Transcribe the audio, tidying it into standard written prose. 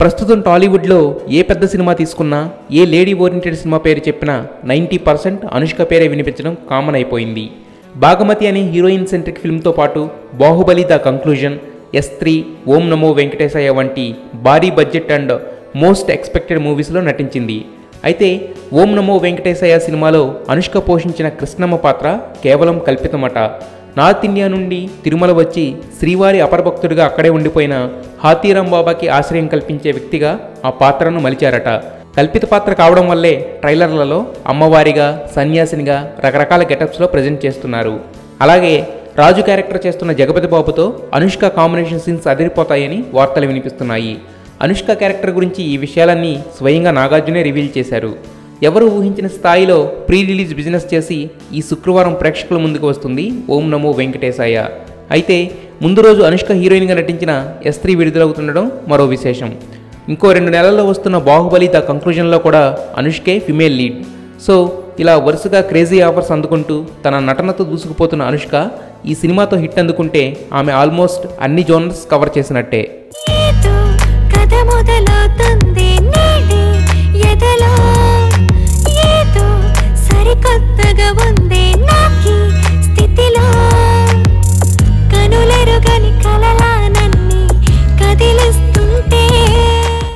ప్రస్తుతం టాలీవుడ్లో ఏ పెద్ద సినిమా తీసుకున్నా, ఏ లేడీ ఓరియంటెడ్ సినిమా పేరు చెప్పినా 90% అనుష్క పేరే వినిపించడం కామన్ అయిపోయింది. భాగమతి అనే హీరోయిన్ సెంట్రిక్ ఫిల్మ్తో పాటు బాహుబలి ద కంక్లూజన్, S3, ఓం నమో వెంకటేశయ్య వంటి భారీ బడ్జెట్ అండ్ మోస్ట్ ఎక్స్పెక్టెడ్ మూవీస్లో నటించింది. అయితే ఓం నమో వెంకటేశయ్య సినిమాలో అనుష్క పోషించిన కృష్ణమ్మ పాత్ర కేవలం కల్పితమట. నార్త్ ఇండియా నుండి తిరుమల వచ్చి శ్రీవారి అపరభక్తుడిగా అక్కడే ఉండిపోయిన హాతీరాం బాబాకి ఆశ్రయం కల్పించే వ్యక్తిగా ఆ పాత్రను మలిచారట. కల్పిత పాత్ర కావడం వల్లే ట్రైలర్లలో అమ్మవారిగా, సన్యాసినిగా రకరకాల గెటప్స్లో ప్రజెంట్ చేస్తున్నారు. అలాగే రాజు క్యారెక్టర్ చేస్తున్న జగపతి బాబుతో అనుష్క కాంబినేషన్ సీన్స్ అదిరిపోతాయని వార్తలు వినిపిస్తున్నాయి. అనుష్క క్యారెక్టర్ గురించి ఈ విషయాలన్నీ స్వయంగా నాగార్జునే రివీల్ చేశారు. ఎవరు ఊహించిన స్థాయిలో ప్రీ రిలీజ్ బిజినెస్ చేసి ఈ శుక్రవారం ప్రేక్షకుల ముందుకు వస్తుంది ఓం నమో వెంకటేశయ్య. అయితే ముందు రోజు అనుష్క హీరోయిన్గా నటించిన S3 విడుదలవుతుండడం మరో విశేషం. ఇంకో 2 నెలల్లో వస్తున్న బాహుబలి ద కంక్లూజన్లో కూడా అనుష్కే ఫిమేల్ లీడ్. సో ఇలా వరుసగా క్రేజీ ఆఫర్స్ అందుకుంటూ తన నటనతో దూసుకుపోతున్న అనుష్క ఈ సినిమాతో హిట్ అందుకుంటే ఆమె ఆల్మోస్ట్ అన్ని జోనర్స్ కవర్ చేసినట్టే. సరికొత్త